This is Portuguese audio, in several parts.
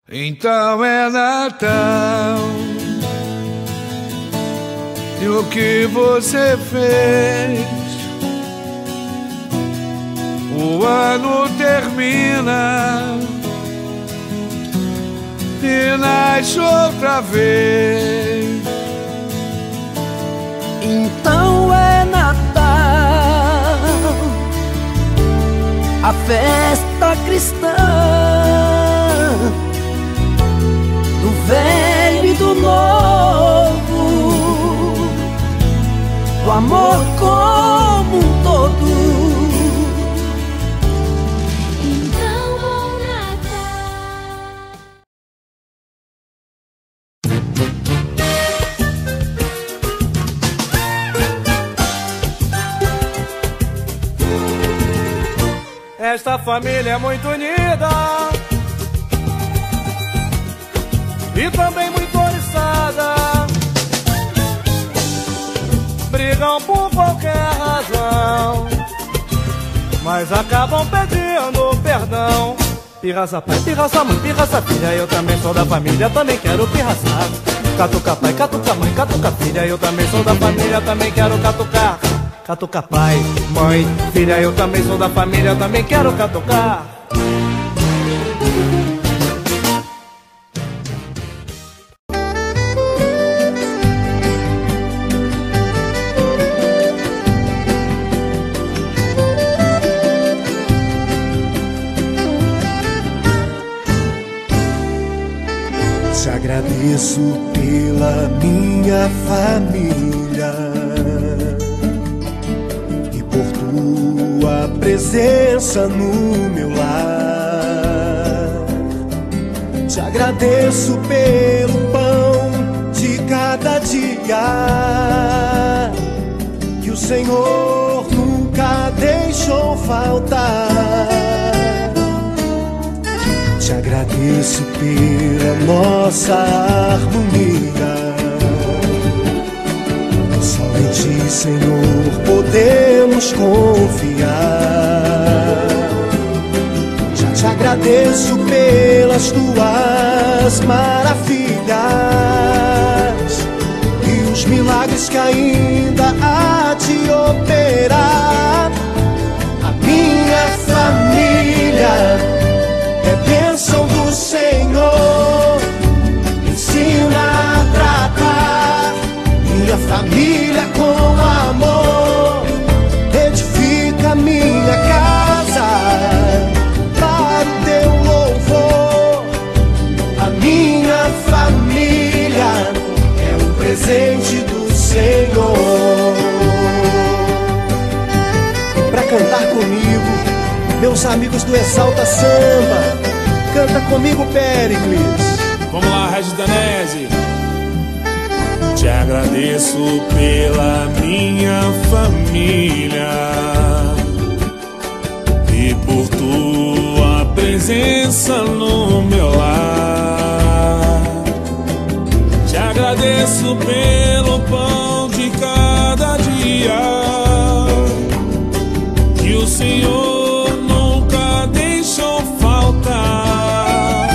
Então é Natal, e o que você fez? O ano termina e nasce outra vez. Então é Natal, a festa cristã, do velho e do novo, do amor como um todo. Então bom Natal. Esta família é muito unida e também muito oriçada. Brigam por qualquer razão, mas acabam pedindo perdão. Pirraça pai, pirraça mãe, pirraça filha, eu também sou da família, também quero pirraçar. Catuca pai, catuca mãe, catuca filha, eu também sou da família, também quero catucar. Catuca pai, mãe, filha, eu também sou da família, também quero catucar. Te agradeço pela minha família e por tua presença no meu lar. Te agradeço pelo pão de cada dia que o Senhor nunca deixou faltar. Te agradeço pela nossa harmonia. Só em Ti, Senhor, podemos confiar. Já te agradeço pelas Tuas maravilhas e os milagres que ainda há de operar. A minha família é bênção do Senhor, ensina a tratar minha família com amor, edifica minha casa para o Teu louvor. A minha família é um presente do Senhor. Para cantar comigo, meus amigos do Exalta Samba, canta comigo, Péricles. Vamos lá, Regis Danese. Te agradeço pela minha família e por tua presença no meu lar. Te agradeço pelo pão de cada dia que o Senhor nunca deixou faltar.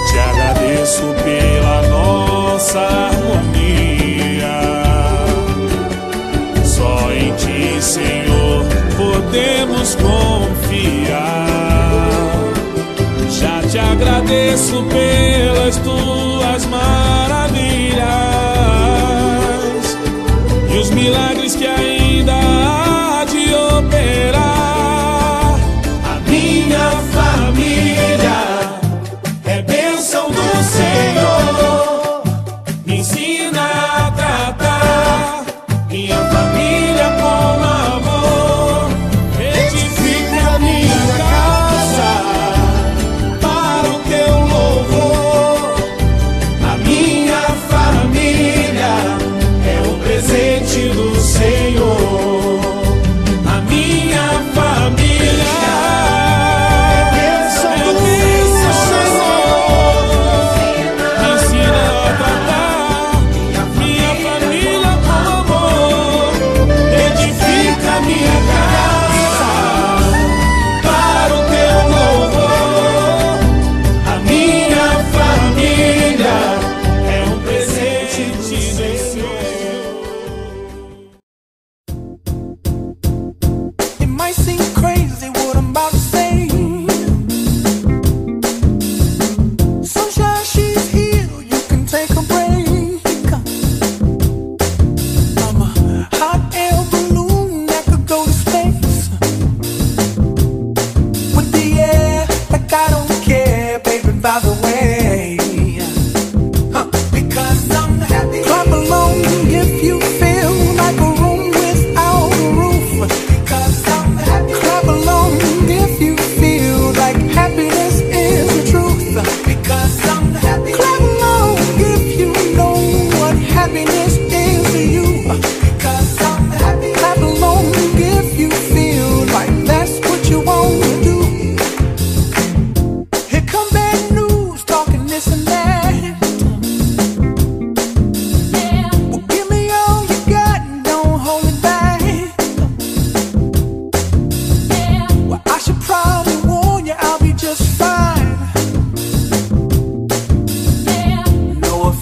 Te agradeço pela nossa harmonia. Só em Ti, Senhor, podemos confiar. Já te agradeço pelas Tuas maravilhas e os milagres que ainda há de operar. A minha família é bênção do Senhor, Me ensina a tratar minha família com amor, edifica minha casa para o Teu louvor. A minha família é um presente do Senhor.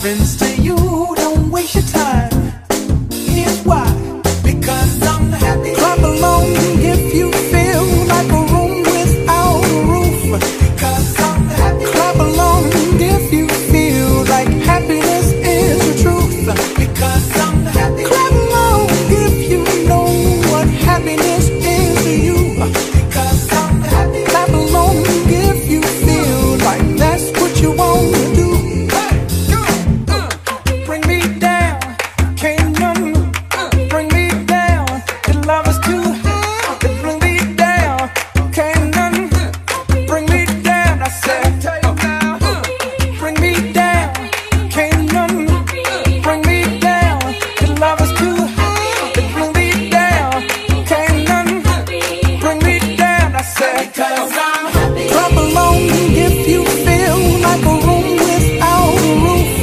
happens to you, don't waste your time. Here's why. Because I'm happy. Clap along if you feel like a room without a roof. Because I'm happy. Clap along if you feel like happiness is the truth. Because I'm happy. Clap along if you know what happiness is to you. Because I'm happy. Clap along if you feel like that's what you want to do. Bring me down, can't none bring me down. The love is too high. Bring me down, can't none bring me down. I said, bring me down, can't none bring me down. The love is too high. Bring me down, can't none bring me down. I said, clap along if you feel like a room without a roof.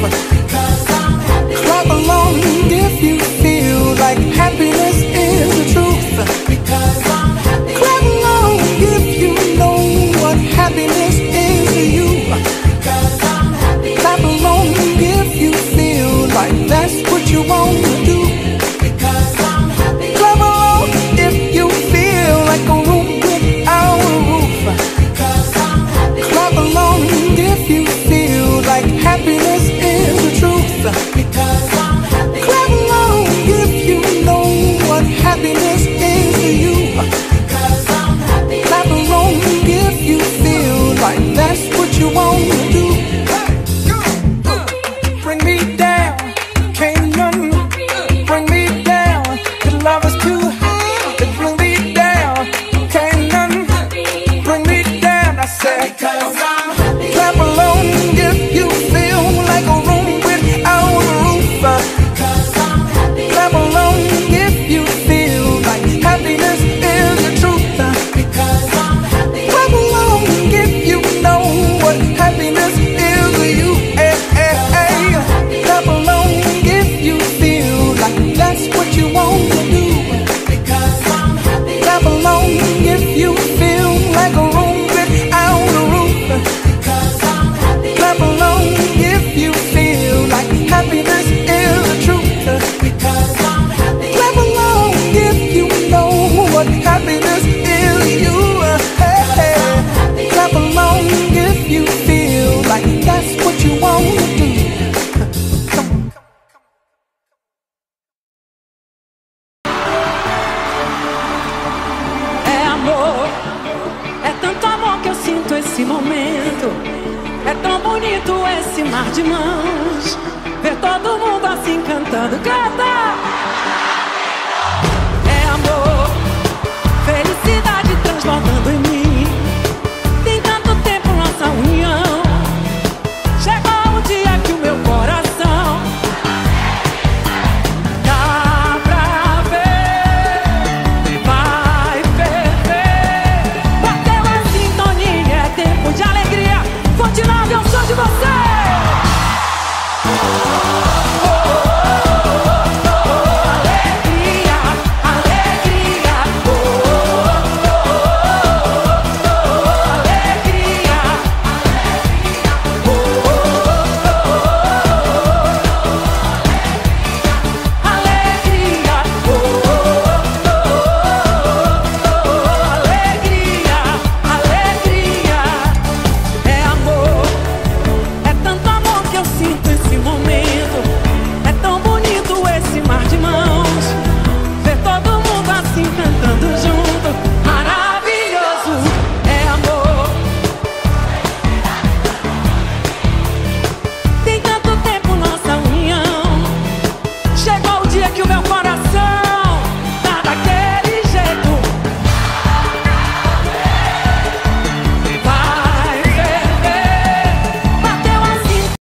Clap along if you feel like happiness is the truth. Clap along if you know what happiness is to you. Clap along if you feel like that's what you want to do. Clap along if you feel like a room without a roof. Clap along if you feel like happiness is the truth. Clap along if you know what happiness is to you. Clap along if you feel like that's what you want to do. Bring me down, can't none bring me down. The love is too high. Bring me down, can't none bring me down. I said, clap along if you feel like a room without a roof. Clap along if you feel like happiness is the truth. Clap along if you know what happiness is to you. Clap along if you feel like that's what you want to do. Clap along if you feel like a room without a roof. Clap along if you feel like happiness is the truth. Clap along if you know what happiness is to you. Clap along if you feel like that's what you want to do. É amor, é tanto amor que eu sinto esse momento. É tão bonito esse mar de mãos. Ver todo mundo assim cantando, canta! É amor, felicidade transbordando em